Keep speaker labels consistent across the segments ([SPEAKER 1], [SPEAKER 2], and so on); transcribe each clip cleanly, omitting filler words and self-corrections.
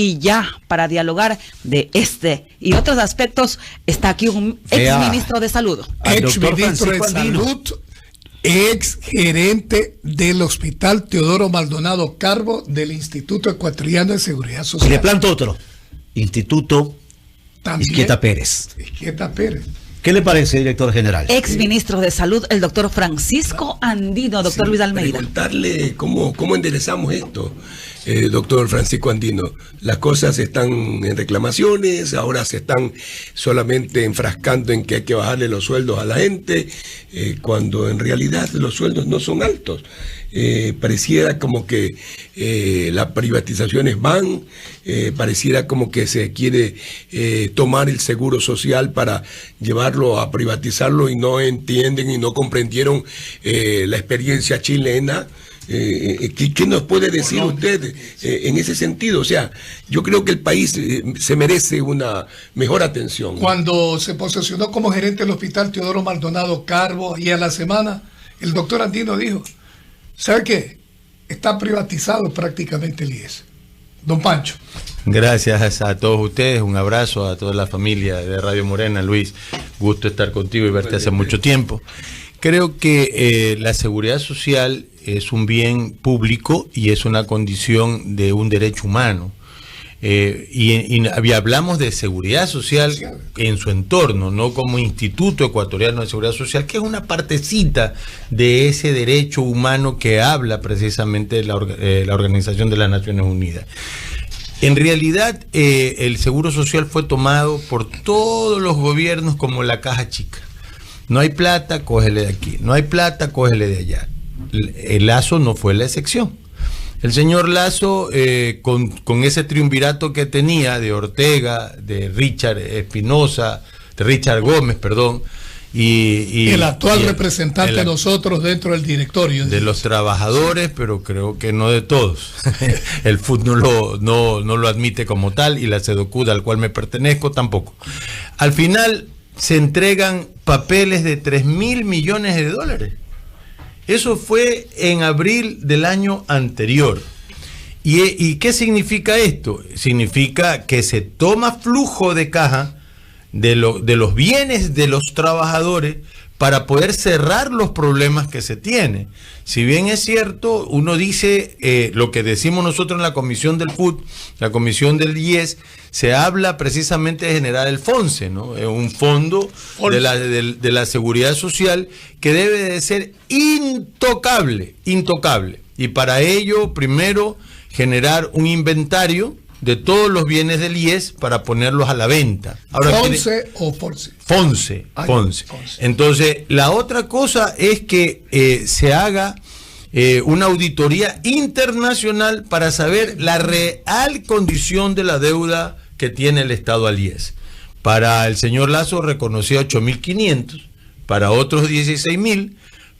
[SPEAKER 1] y ya para dialogar de este y otros aspectos está aquí un ex ministro de Salud.
[SPEAKER 2] Ex ministro de Salud, ex gerente del Hospital Teodoro Maldonado Carbo del Instituto Ecuatoriano de Seguridad Social.
[SPEAKER 3] Y le planto otro, Instituto Izquieta Pérez.
[SPEAKER 2] Izquieta Pérez.
[SPEAKER 3] ¿Qué le parece, director general?
[SPEAKER 1] Ex ministro de Salud, el doctor Francisco Andino. Doctor Luis Almeida.
[SPEAKER 4] Preguntarle cómo enderezamos esto, doctor Francisco Andino. Las cosas están en reclamaciones, ahora se están solamente enfrascando en que hay que bajarle los sueldos a la gente, cuando en realidad los sueldos no son altos. Pareciera como que las privatizaciones van, pareciera como que se quiere tomar el seguro social para llevarlo a privatizarlo y no entienden y no comprendieron la experiencia chilena. ¿Qué nos puede decir usted en ese sentido? O sea, yo creo que el país se merece una mejor atención.
[SPEAKER 2] Cuando se posesionó como gerente del Hospital Teodoro Maldonado Carbo y a la semana el doctor Andino dijo: ¿sabe qué? Está privatizado prácticamente el IES. Don Pancho.
[SPEAKER 5] Gracias a todos ustedes, un abrazo a toda la familia de Radio Morena. Luis, gusto estar contigo y verte hace mucho tiempo. Creo que la seguridad social es un bien público y es una condición de un derecho humano. Y hablamos de seguridad social en su entorno, no como Instituto Ecuatoriano de Seguridad Social, que es una partecita de ese derecho humano que habla precisamente de la Organización de las Naciones Unidas. En realidad, el seguro social fue tomado por todos los gobiernos como la caja chica. No hay plata, cógele de aquí. No hay plata, cógele de allá. El Lazo no fue la excepción. El señor Lazo, con ese triunvirato que tenía de Ortega, de Richard Espinosa, de Richard Gómez, perdón, y
[SPEAKER 2] el actual representante de nosotros dentro del directorio.
[SPEAKER 5] De los trabajadores, pero creo que no de todos. El FUT no lo admite como tal, y la SEDOCUD, al cual me pertenezco, tampoco. Al final se entregan papeles de 3.000 millones de dólares. Eso fue en abril del año anterior. ¿Y qué significa esto? Significa que se toma flujo de caja de los bienes de los trabajadores para poder cerrar los problemas que se tienen. Si bien es cierto, uno dice lo que decimos nosotros en la comisión del FUT, la comisión del IES, se habla precisamente de generar el FONSE, ¿no? Un fondo de la seguridad social que debe de ser intocable. Y para ello, primero, generar un inventario de todos los bienes del IES para ponerlos a la venta. Ahora,
[SPEAKER 2] ¿FONSE o FONSE?
[SPEAKER 5] FONSE. Entonces, la otra cosa es que se haga una auditoría internacional para saber la real condición de la deuda que tiene el Estado al IES. Para el señor Lazo reconocía 8.500, para otros 16.000,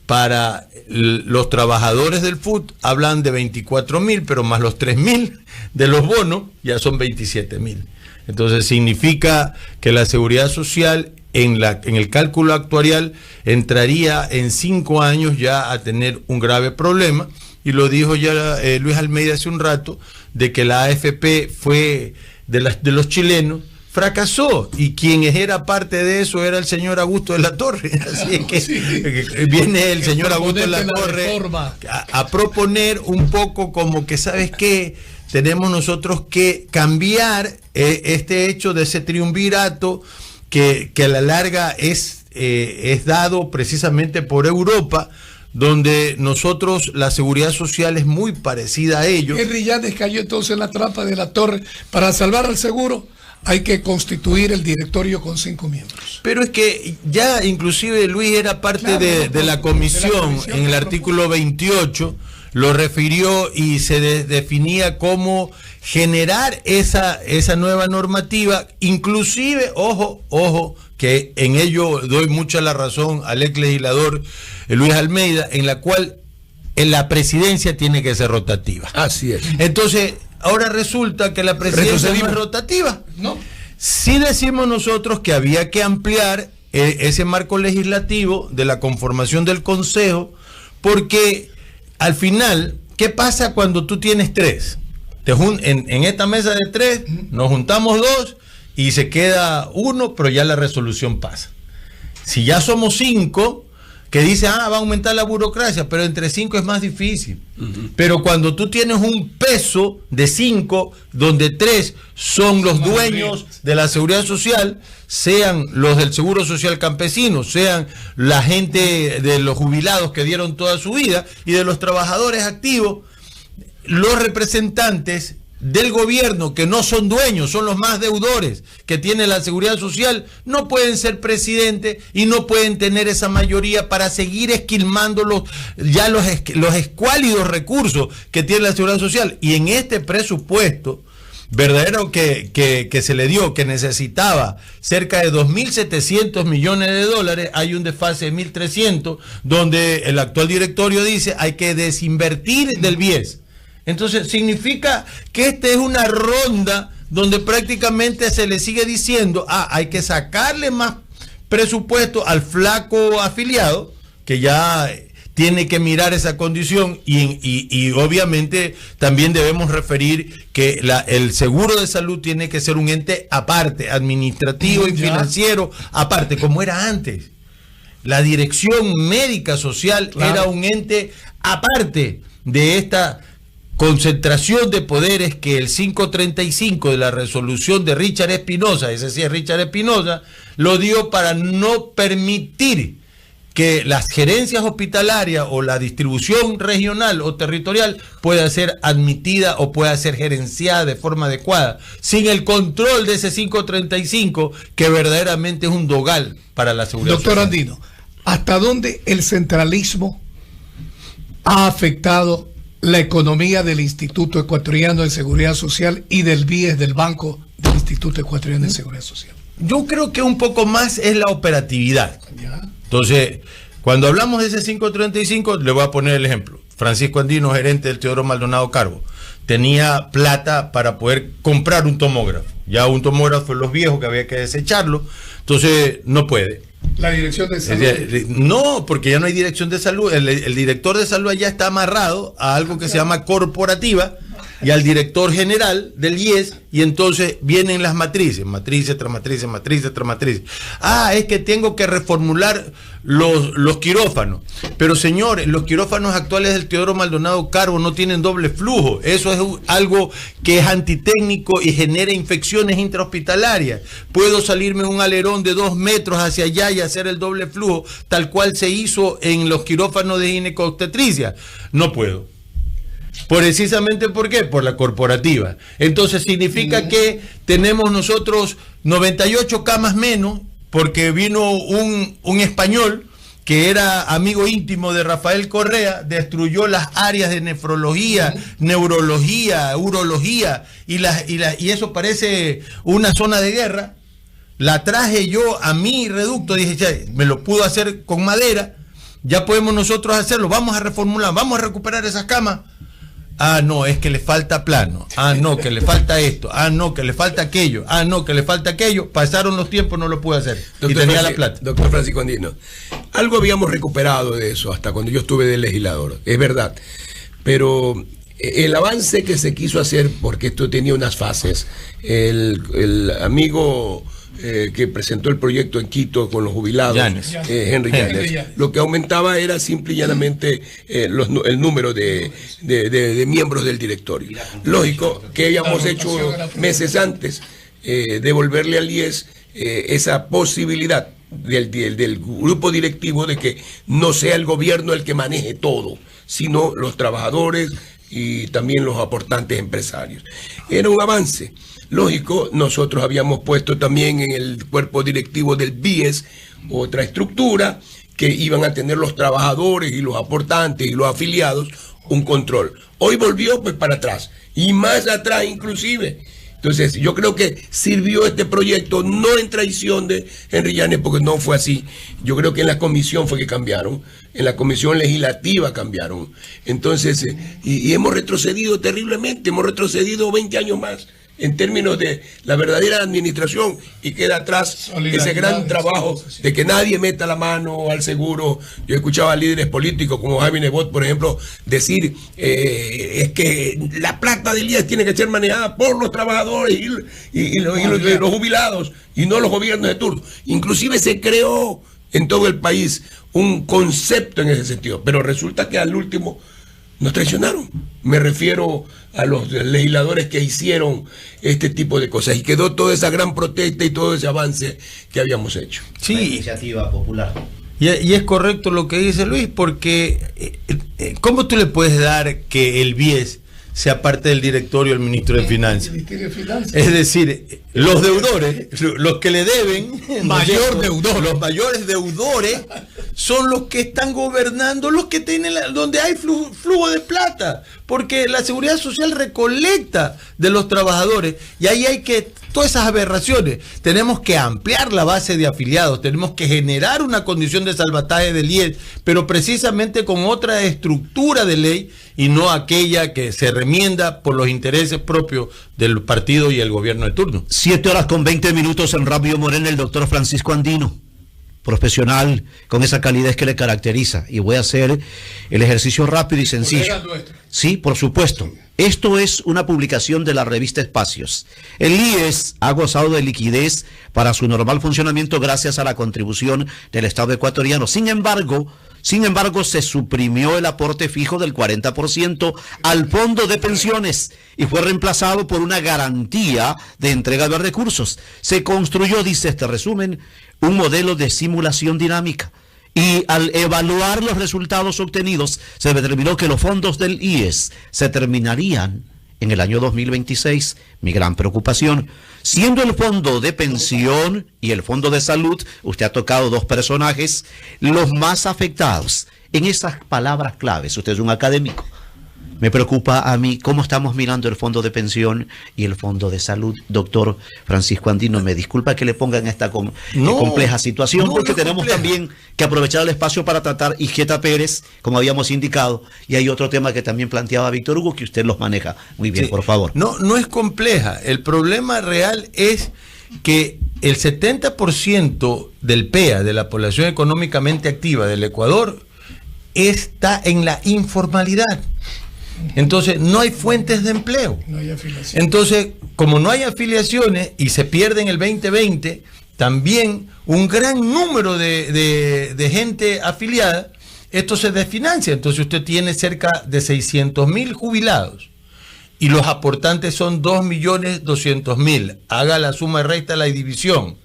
[SPEAKER 5] para los trabajadores del FUT hablan de 24.000, pero más los 3.000 de los bonos ya son 27.000. Entonces significa que la seguridad social en el cálculo actuarial entraría en 5 años ya a tener un grave problema, y lo dijo ya Luis Almeida hace un rato, de que la AFP fue de los chilenos, fracasó, y quien era parte de eso era el señor Augusto de la Torre. Así es que viene el señor Augusto de la Torre a proponer un poco como que, ¿sabes qué? Tenemos nosotros que cambiar este hecho de ese triunvirato que a la larga es dado precisamente por Europa, donde nosotros la seguridad social es muy parecida a ellos.
[SPEAKER 2] Henry Llanes cayó entonces en la trampa de la Torre. Para salvar al seguro hay que constituir el directorio con 5 miembros.
[SPEAKER 5] Pero es que ya inclusive Luis era parte de la comisión, en el artículo 28 lo refirió y se definía cómo generar esa nueva normativa, inclusive, ojo, que en ello doy mucha la razón al ex legislador Luis Almeida, en la cual la presidencia tiene que ser rotativa.
[SPEAKER 4] Así es.
[SPEAKER 5] Entonces, ahora resulta que la presidencia no es rotativa.
[SPEAKER 2] No.
[SPEAKER 5] Sí decimos nosotros que había que ampliar ese marco legislativo de la conformación del Consejo, porque al final, ¿qué pasa cuando tú tienes 3? En esta mesa de 3 nos juntamos 2 y se queda 1, pero ya la resolución pasa. Si ya somos 5, que dice, va a aumentar la burocracia, pero entre 5 es más difícil. Pero cuando tú tienes un peso de 5, donde 3 son los dueños de la seguridad social, sean los del Seguro Social Campesino, sean la gente de los jubilados que dieron toda su vida, y de los trabajadores activos, los representantes del gobierno que no son dueños, son los más deudores que tiene la seguridad social, no pueden ser presidente y no pueden tener esa mayoría para seguir esquilmando los escuálidos recursos que tiene la seguridad social. Y en este presupuesto verdadero que se le dio, que necesitaba cerca de 2.700 millones de dólares, hay un desfase de 1.300, donde el actual directorio dice hay que desinvertir del BIES. Entonces significa que esta es una ronda donde prácticamente se le sigue diciendo, hay que sacarle más presupuesto al flaco afiliado, que ya tiene que mirar esa condición, y obviamente también debemos referir que el seguro de salud tiene que ser un ente aparte, administrativo y financiero aparte, como era antes. La dirección médica social era un ente aparte de esta concentración de poderes que el 535 de la resolución de Richard Espinosa, ese sí es Richard Espinosa, lo dio para no permitir que las gerencias hospitalarias o la distribución regional o territorial pueda ser admitida o pueda ser gerenciada de forma adecuada, sin el control de ese 535, que verdaderamente es un dogal para la seguridad social.
[SPEAKER 2] Doctor Andino, ¿hasta dónde el centralismo ha afectado la economía del Instituto Ecuatoriano de Seguridad Social y del BIES, del Banco del Instituto Ecuatoriano de Seguridad Social?
[SPEAKER 5] Yo creo que un poco más es la operatividad. Entonces, cuando hablamos de ese 535, le voy a poner el ejemplo. Francisco Andino, gerente del Teodoro Maldonado Carbo, tenía plata para poder comprar un tomógrafo. Ya un tomógrafo, los viejos, que había que desecharlo, entonces no puede.
[SPEAKER 2] La dirección de salud.
[SPEAKER 5] No, porque ya no hay dirección de salud. El director de salud allá está amarrado a algo que se llama corporativa y al director general del IES, y entonces vienen las matrices tras matrices, matrices tras matrices. Es que tengo que reformular los quirófanos. Pero señores, los quirófanos actuales del Teodoro Maldonado Carbo no tienen doble flujo. Eso es algo que es antitécnico y genera infecciones intrahospitalarias. Puedo salirme un alerón de 2 metros hacia allá y hacer el doble flujo, tal cual se hizo en los quirófanos de ginecobstetricia. No puedo. Precisamente, ¿por qué? Por la corporativa. Entonces significa que tenemos nosotros 98 camas menos, porque vino un español que era amigo íntimo de Rafael Correa, destruyó las áreas de nefrología, neurología, urología, y eso parece una zona de guerra. La traje yo a mi reducto, dije, me lo pudo hacer con madera, ya podemos nosotros hacerlo, vamos a reformular, vamos a recuperar esas camas. No, es que le falta plano. No, que le falta esto. No, que le falta aquello. No, que le falta aquello. Pasaron los tiempos, no lo pude hacer. Y tenía la plata.
[SPEAKER 4] Doctor Francisco Andino, algo habíamos recuperado de eso hasta cuando yo estuve de legislador, es verdad. Pero el avance que se quiso hacer, porque esto tenía unas fases, el amigo que presentó el proyecto en Quito con los jubilados, Henry Llanes, lo que aumentaba era simple y llanamente el número de miembros del directorio. Lógico que habíamos hecho meses antes devolverle al IES esa posibilidad del grupo directivo de que no sea el gobierno el que maneje todo, sino los trabajadores y también los aportantes empresarios. Era un avance. Lógico, nosotros habíamos puesto también en el cuerpo directivo del BIES otra estructura que iban a tener los trabajadores y los aportantes y los afiliados un control. Hoy volvió pues para atrás, y más atrás inclusive. Entonces yo creo que sirvió este proyecto, no en traición de Henry Llanes, porque no fue así. Yo creo que en la comisión fue que cambiaron, en la comisión legislativa cambiaron. Entonces, y hemos retrocedido terriblemente, hemos retrocedido 20 años más en términos de la verdadera administración, y queda atrás ese gran trabajo de que nadie meta la mano al seguro. Yo escuchaba a líderes políticos como Jaime Nebot, por ejemplo, decir es que la plata del IES tiene que ser manejada por los trabajadores y los jubilados y no los gobiernos de turno. Inclusive se creó en todo el país un concepto en ese sentido, pero resulta que al último nos traicionaron. Me refiero a los legisladores que hicieron este tipo de cosas, y quedó toda esa gran protesta y todo ese avance que habíamos hecho.
[SPEAKER 3] Sí. Una iniciativa popular.
[SPEAKER 5] Y es correcto lo que dice Luis, porque ¿cómo tú le puedes dar que el BIES sea parte del directorio del ministro de Finanzas? Es decir, los deudores, los que le deben, los mayores deudores son los que están gobernando, los que tienen donde hay flujo de plata, porque la Seguridad Social recolecta de los trabajadores, y ahí hay que, todas esas aberraciones, tenemos que ampliar la base de afiliados, tenemos que generar una condición de salvataje del IES, pero precisamente con otra estructura de ley y no aquella que se remienda por los intereses propios del partido y el gobierno de turno.
[SPEAKER 3] 7:20 en Radio Morena, el doctor Francisco Andino, profesional con esa calidez que le caracteriza, y voy a hacer el ejercicio rápido y sencillo. Sí, por supuesto. Esto es una publicación de la revista Espacios. El IES ha gozado de liquidez para su normal funcionamiento gracias a la contribución del Estado ecuatoriano. Sin embargo, se suprimió el aporte fijo del 40% al fondo de pensiones y fue reemplazado por una garantía de entrega de recursos. Se construyó, dice este resumen, un modelo de simulación dinámica, y al evaluar los resultados obtenidos se determinó que los fondos del IES se terminarían en el año 2026. Mi gran preocupación, siendo el fondo de pensión y el fondo de salud, usted ha tocado dos personajes, los más afectados en esas palabras claves. Usted es un académico. Me preocupa a mí cómo estamos mirando el fondo de pensión y el fondo de salud. Doctor Francisco Andino, me disculpa que le pongan esta compleja situación, porque tenemos también que aprovechar el espacio para tratar Ijeta Pérez, como habíamos indicado, y hay otro tema que también planteaba Víctor Hugo, que usted los maneja muy bien, sí. Por favor.
[SPEAKER 5] No es compleja. El problema real es que el 70% del PEA, de la población económicamente activa del Ecuador, está en la informalidad. Entonces no hay fuentes de empleo.
[SPEAKER 2] No hay afiliaciones.
[SPEAKER 5] Entonces, como no hay afiliaciones y se pierde en el 2020 también un gran número de gente afiliada, esto se desfinancia. Entonces usted tiene cerca de 600.000 jubilados y los aportantes son 2.200.000. Haga la suma recta, la división.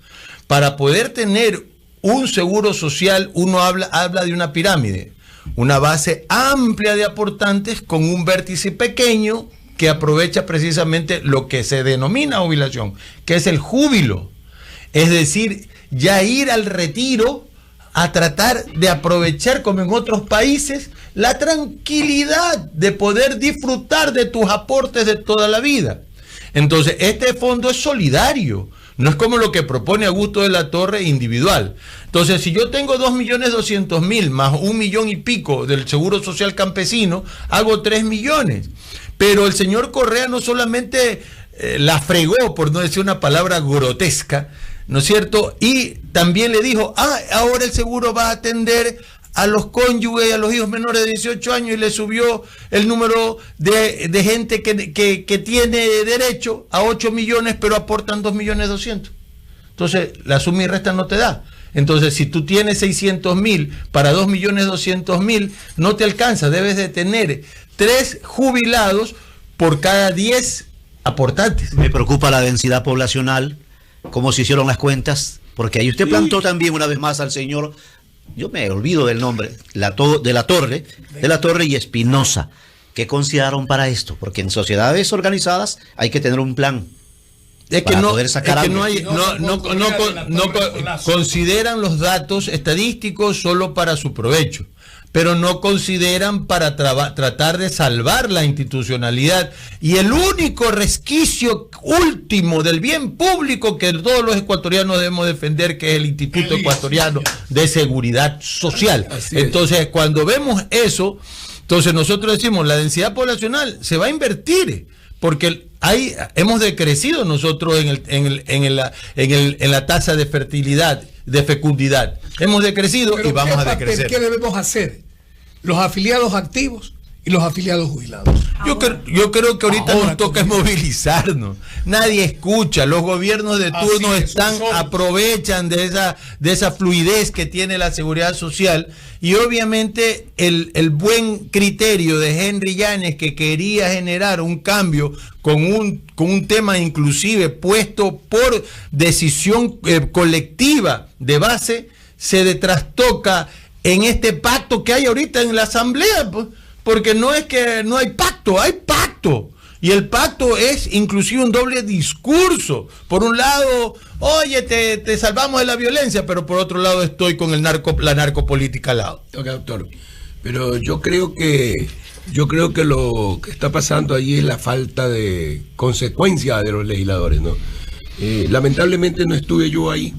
[SPEAKER 5] Para poder tener un seguro social, uno habla de una pirámide. Una base amplia de aportantes con un vértice pequeño que aprovecha precisamente lo que se denomina jubilación, que es el júbilo. Es decir, ya ir al retiro a tratar de aprovechar, como en otros países, la tranquilidad de poder disfrutar de tus aportes de toda la vida. Entonces, este fondo es solidario. No es como lo que propone Augusto de la Torre individual. Entonces, si yo tengo 2.200.000 más 1 millón y pico del Seguro Social Campesino, hago 3 millones. Pero el señor Correa no solamente la fregó, por no decir una palabra grotesca, ¿no es cierto? Y también le dijo, ahora el seguro va a atender a los cónyuges y a los hijos menores de 18 años, y le subió el número de gente que tiene derecho a 8 millones, pero aportan 2.200.000. Entonces, la suma y resta no te da. Entonces, si tú tienes 600.000 para 2.200.000, no te alcanza. Debes de tener 3 jubilados por cada 10 aportantes.
[SPEAKER 3] Me preocupa la densidad poblacional, cómo se hicieron las cuentas, porque ahí usted plantó también una vez más al señor... Yo me olvido del nombre, de la Torre y Espinosa. ¿Qué consideraron para esto? Porque en sociedades organizadas hay que tener un plan.
[SPEAKER 5] Es que no consideran los datos estadísticos solo para su provecho, pero no consideran para tratar de salvar la institucionalidad y el único resquicio último del bien público que todos los ecuatorianos debemos defender, que es el Instituto Ecuatoriano de Seguridad Social. Entonces, cuando vemos eso, entonces nosotros decimos, la densidad poblacional se va a invertir, porque hemos decrecido nosotros en la tasa de fertilidad, de fecundidad. Hemos decrecido. Pero y vamos a decrecer.
[SPEAKER 2] ¿Qué debemos hacer? Los afiliados activos y los afiliados jubilados.
[SPEAKER 5] Yo creo que ahorita nos toca movilizarnos. Nadie escucha. Los gobiernos de turno aprovechan de esa fluidez que tiene la seguridad social, y obviamente el buen criterio de Henry Yanes, que quería generar un cambio con un tema inclusive puesto por decisión colectiva de base, se trastoca en este pacto que hay ahorita en la asamblea, pues. Porque no es que no hay pacto, hay pacto. Y el pacto es inclusive un doble discurso. Por un lado, oye, te salvamos de la violencia, pero por otro lado estoy con la narcopolítica al lado.
[SPEAKER 4] Ok, doctor. Pero yo creo que lo que está pasando allí es la falta de consecuencia de los legisladores, ¿no? Lamentablemente no estuve yo ahí,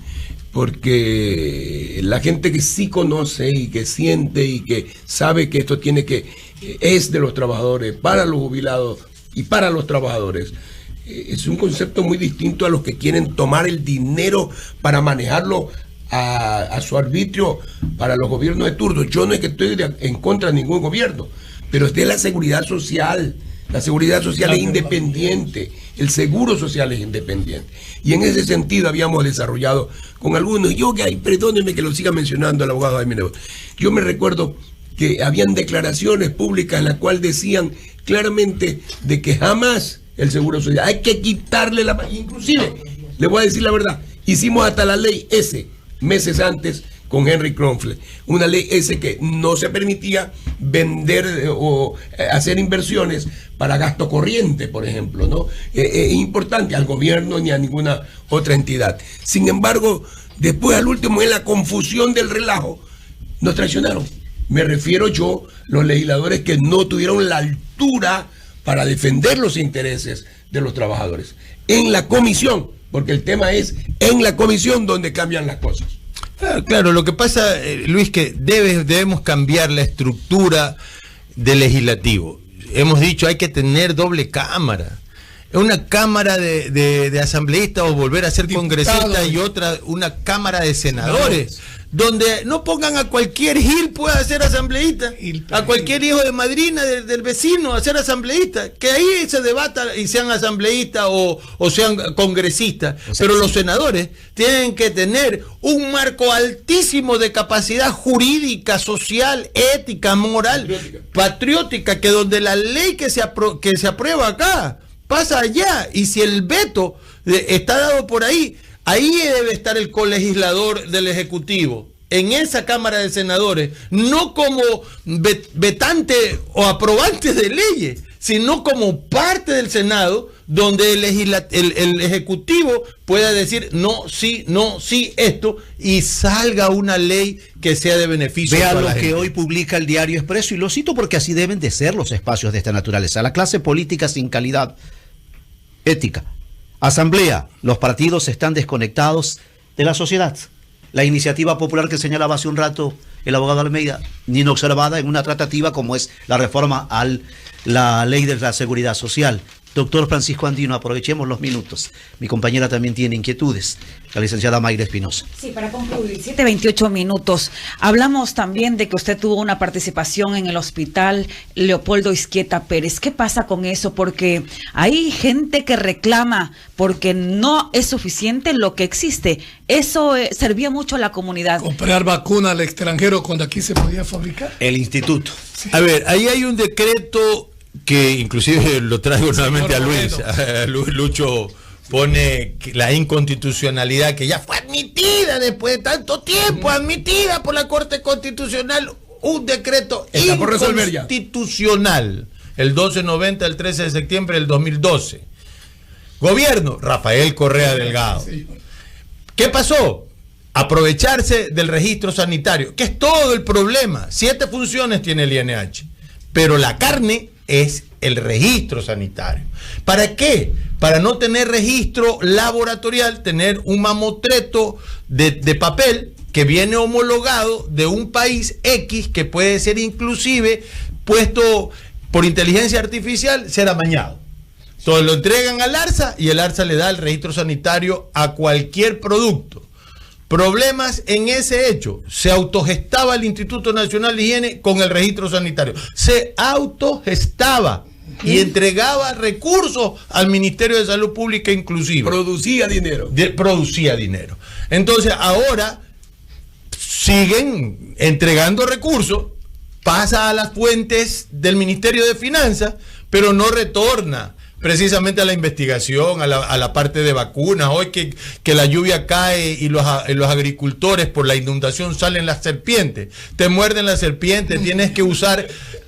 [SPEAKER 4] porque la gente que sí conoce y que siente y que sabe que esto es de los trabajadores, para los jubilados y para los trabajadores, es un concepto muy distinto a los que quieren tomar el dinero para manejarlo a su arbitrio para los gobiernos de turno. Yo no es que estoy en contra de ningún gobierno, pero es de la seguridad social. La seguridad social es independiente, el seguro social es independiente. Y en ese sentido habíamos desarrollado con algunos, perdónenme que lo siga mencionando el abogado Jaime Nebot. Yo me recuerdo que habían declaraciones públicas en las cuales decían claramente de que jamás el seguro social, hay que quitarle inclusive, le voy a decir la verdad, hicimos hasta la ley S meses antes con Henry Kronfeld, una ley S que no se permitía vender o hacer inversiones para gasto corriente, por ejemplo, ¿no? Es importante al gobierno ni a ninguna otra entidad. Sin embargo, después al último, en la confusión del relajo, nos traicionaron. Me refiero yo, los legisladores que no tuvieron la altura para defender los intereses de los trabajadores. En la comisión, porque el tema es en la comisión donde cambian las cosas.
[SPEAKER 5] Claro, lo que pasa, Luis, que debemos cambiar la estructura del legislativo. Hemos dicho, hay que tener doble cámara. Una cámara de asambleístas o volver a ser congresistas y otra, una cámara de senadores. Donde no pongan a cualquier gil pueda ser asambleísta, a cualquier hijo de madrina del vecino a ser asambleísta, que ahí se debata y sean asambleístas o sean congresistas, pero los senadores tienen que tener un marco altísimo de capacidad jurídica, social, ética, moral, patriótica, que donde la ley que se aprueba acá pasa allá, y si el veto está dado por ahí debe estar el colegislador del Ejecutivo, en esa Cámara de Senadores, no como vetante o aprobante de leyes, sino como parte del Senado, donde el Ejecutivo pueda decir no, sí, esto, y salga una ley que sea de beneficio.
[SPEAKER 3] Vea lo que hoy publica el Diario Expreso, y lo cito porque así deben de ser los espacios de esta naturaleza. La clase política sin calidad ética. Asamblea, los partidos están desconectados de la sociedad. La iniciativa popular que señalaba hace un rato el abogado Almeida, ni observada en una tratativa como es la reforma a la ley de la seguridad social. Doctor Francisco Andino, aprovechemos los minutos. Mi compañera también tiene inquietudes, la licenciada Mayra Espinosa.
[SPEAKER 1] Sí, para concluir, 7:28 minutos. Hablamos también de que usted tuvo una participación en el hospital Leopoldo Izquieta Pérez. ¿Qué pasa con eso? Porque hay gente que reclama porque no es suficiente lo que existe. Eso servía mucho a la comunidad.
[SPEAKER 2] Comprar vacuna al extranjero cuando aquí se podía fabricar.
[SPEAKER 3] El instituto.
[SPEAKER 2] Sí.
[SPEAKER 5] A ver, ahí hay un decreto que inclusive lo traigo nuevamente a Luis. Lucho pone la inconstitucionalidad que ya fue admitida después de tanto tiempo, admitida por la Corte Constitucional, un decreto inconstitucional, el 1290 del 13 de septiembre del 2012. Gobierno, Rafael Correa Delgado. ¿Qué pasó? Aprovecharse del registro sanitario, que es todo el problema. 7 funciones tiene el INH, pero la carne es el registro sanitario. ¿Para qué? Para no tener registro laboratorial, tener un mamotreto de papel que viene homologado de un país X, que puede ser inclusive puesto por inteligencia artificial, ser amañado. Entonces lo entregan al ARSA y el ARSA le da el registro sanitario a cualquier producto. Problemas en ese hecho. Se autogestaba el Instituto Nacional de Higiene con el registro sanitario. Se autogestaba y entregaba recursos al Ministerio de Salud Pública inclusive.
[SPEAKER 4] Producía dinero.
[SPEAKER 5] Producía dinero. Entonces ahora siguen entregando recursos, pasa a las fuentes del Ministerio de Finanzas, pero no retorna precisamente a la investigación, a la parte de vacunas. Hoy que la lluvia cae y los agricultores por la inundación salen las serpientes, te muerden las serpientes, tienes que usar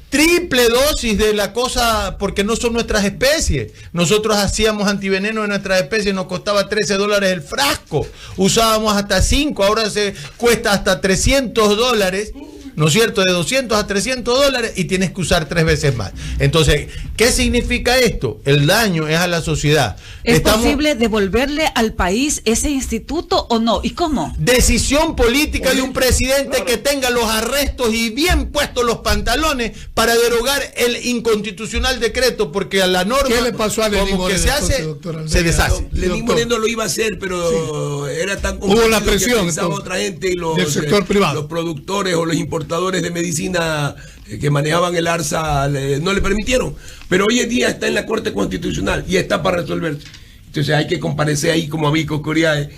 [SPEAKER 5] triple dosis de la cosa porque no son nuestras especies. Nosotros hacíamos antiveneno de nuestras especies, nos costaba $13 el frasco, usábamos hasta 5, ahora se cuesta hasta $300, ¿no es cierto? De $200 a $300 y tienes que usar 3 veces más. Entonces, ¿qué significa esto? El daño es a la sociedad.
[SPEAKER 1] ¿Es posible devolverle al país ese instituto o no? ¿Y cómo?
[SPEAKER 5] Decisión política de un presidente que tenga los arrestos y bien puestos los pantalones para derogar el inconstitucional decreto, porque a la norma,
[SPEAKER 2] ¿qué le pasó a Lenín
[SPEAKER 5] como que
[SPEAKER 2] Moreno,
[SPEAKER 5] se hace, se deshace.
[SPEAKER 4] Lenín Moreno lo iba a hacer, pero era tan
[SPEAKER 2] hubo la presión
[SPEAKER 4] que pensaba otra gente y
[SPEAKER 2] del sector privado.
[SPEAKER 4] Los productores o los importadores de medicina que manejaban el ARSA no le permitieron. Pero hoy en día está en la Corte Constitucional y está para resolverse. Entonces hay que comparecer ahí como amigos Coriae,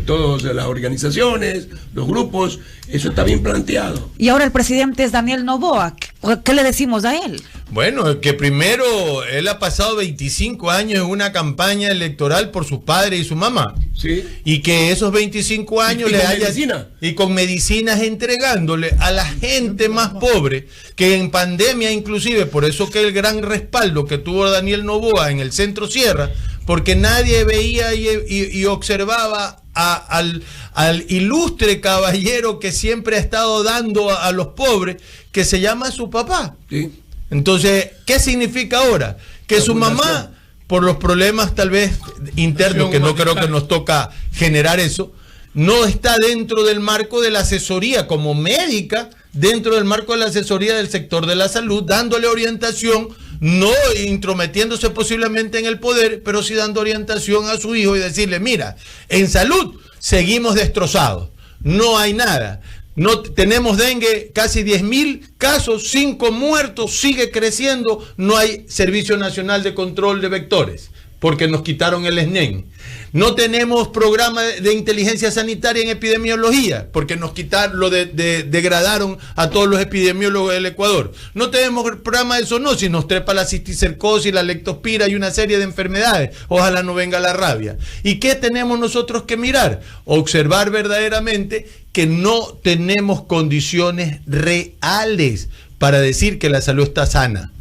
[SPEAKER 4] todas las organizaciones, los grupos, eso está bien planteado.
[SPEAKER 1] Y ahora el presidente es Daniel Noboa, ¿qué le decimos a él?
[SPEAKER 5] Bueno, que primero él ha pasado 25 años en una campaña electoral por su padre y su mamá.
[SPEAKER 4] Sí.
[SPEAKER 5] Y que esos 25 años le haya... Y con medicinas entregándole a la gente más pobre, que en pandemia inclusive, por eso que el gran respaldo que tuvo Daniel Noboa en el Centro Sierra, porque nadie veía y observaba al ilustre caballero que siempre ha estado dando a los pobres, que se llama su papá.
[SPEAKER 4] Sí.
[SPEAKER 5] Entonces, ¿qué significa ahora? Que su mamá, por los problemas tal vez internos, que no creo que nos toca generar eso, no está dentro del marco de la asesoría como médica, dentro del marco de la asesoría del sector de la salud, dándole orientación, no intrometiéndose posiblemente en el poder, pero sí dando orientación a su hijo y decirle, mira, en salud seguimos destrozados, no hay nada. No tenemos dengue, casi 10.000 casos, 5 muertos, sigue creciendo, no hay Servicio Nacional de Control de Vectores, porque nos quitaron el SNEN. No tenemos programa de inteligencia sanitaria en epidemiología, porque nos quitaron, degradaron a todos los epidemiólogos del Ecuador. No tenemos programa de zoonosis, nos trepa la cisticercosis, la leptospira y una serie de enfermedades. Ojalá no venga la rabia. ¿Y qué tenemos nosotros que mirar? Observar verdaderamente que no tenemos condiciones reales para decir que la salud está sana.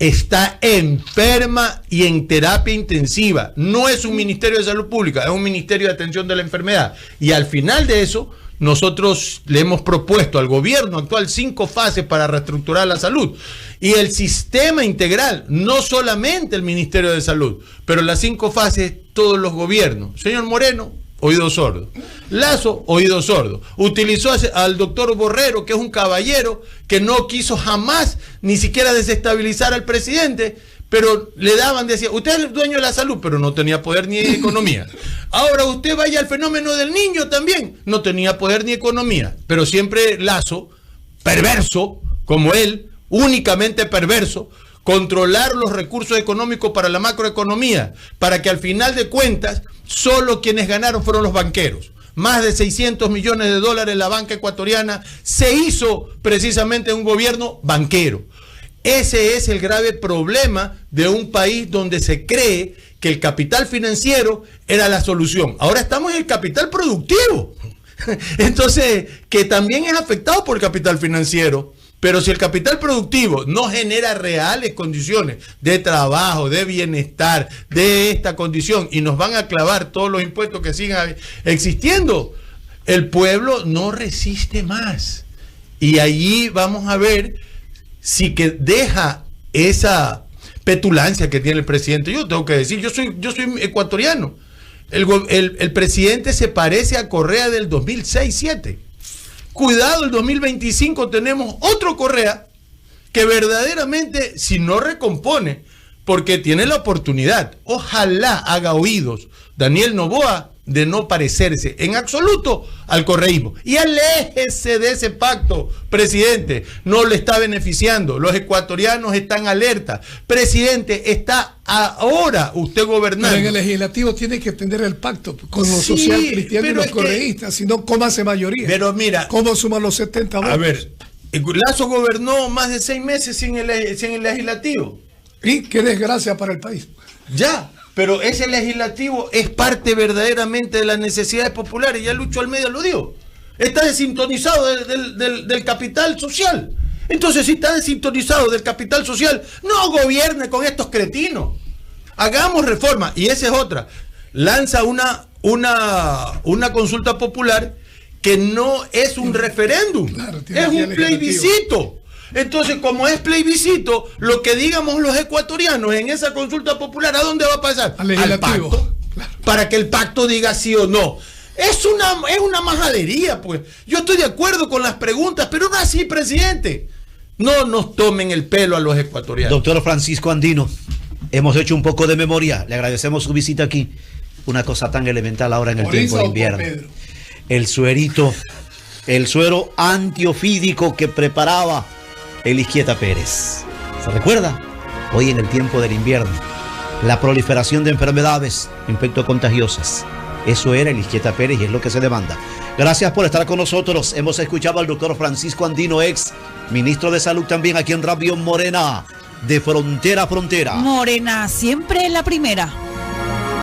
[SPEAKER 5] Está enferma y en terapia intensiva. No es un Ministerio de Salud Pública, es un Ministerio de Atención de la Enfermedad. Y al final de eso, nosotros le hemos propuesto al gobierno actual 5 fases para reestructurar la salud. Y el sistema integral, no solamente el Ministerio de Salud, pero las 5 fases, todos los gobiernos. Señor Moreno, oído sordo. Lazo, oído sordo. Utilizó al doctor Borrero, que es un caballero que no quiso jamás ni siquiera desestabilizar al presidente, pero le daban, decía, usted es el dueño de la salud, pero no tenía poder ni economía. Ahora usted vaya al fenómeno del niño también, no tenía poder ni economía, pero siempre Lazo, perverso, como él, únicamente perverso, controlar los recursos económicos para la macroeconomía, para que al final de cuentas solo quienes ganaron fueron los banqueros. Más de $600 millones la banca ecuatoriana se hizo precisamente un gobierno banquero. Ese es el grave problema de un país donde se cree que el capital financiero era la solución. Ahora estamos en el capital productivo. Entonces, que también es afectado por el capital financiero. Pero si el capital productivo no genera reales condiciones de trabajo, de bienestar, de esta condición, y nos van a clavar todos los impuestos que sigan existiendo, el pueblo no resiste más. Y allí vamos a ver si que deja esa petulancia que tiene el presidente. Yo tengo que decir, yo soy ecuatoriano. El presidente se parece a Correa del 2006-2007. Cuidado, el 2025 tenemos otro Correa que verdaderamente, si no recompone, porque tiene la oportunidad. Ojalá haga oídos Daniel Noboa de no parecerse en absoluto al correísmo. Y aléjese de ese pacto, presidente. No le está beneficiando. Los ecuatorianos están alerta. Presidente, está ahora usted gobernando.
[SPEAKER 2] Pero en el legislativo tiene que tener el pacto con los social cristianos y los correístas, si no, ¿cómo hace mayoría?
[SPEAKER 5] Pero mira,
[SPEAKER 2] ¿cómo suman los 70 votos?
[SPEAKER 5] A ver, Lazo gobernó más de 6 meses sin el legislativo.
[SPEAKER 2] Y qué desgracia para el país.
[SPEAKER 5] Ya. Pero ese legislativo es parte verdaderamente de las necesidades populares. Ya Lucho Almeida lo dijo. Está desintonizado del capital social. Entonces, si está desintonizado del capital social, no gobierne con estos cretinos. Hagamos reforma. Y esa es otra. Lanza una consulta popular que no es un referéndum. Claro, es un plebiscito. Entonces, como es plebiscito, lo que digamos los ecuatorianos en esa consulta popular, ¿a dónde va a pasar? Al pacto. Claro. Para que el pacto diga sí o no. Es una majadería, pues. Yo estoy de acuerdo con las preguntas, pero no así, presidente. No nos tomen el pelo a los ecuatorianos.
[SPEAKER 3] Doctor Francisco Andino, hemos hecho un poco de memoria. Le agradecemos su visita aquí. Una cosa tan elemental ahora en el tiempo de invierno. El suero antiofídico que preparaba el Izquieta Pérez. ¿Se recuerda? Hoy en el tiempo del invierno, la proliferación de enfermedades infectocontagiosas. Eso era el Izquieta Pérez y es lo que se demanda. Gracias por estar con nosotros. Hemos escuchado al doctor Francisco Andino, ex ministro de Salud, también aquí en Radio Morena, de frontera a frontera.
[SPEAKER 1] Morena, siempre la primera.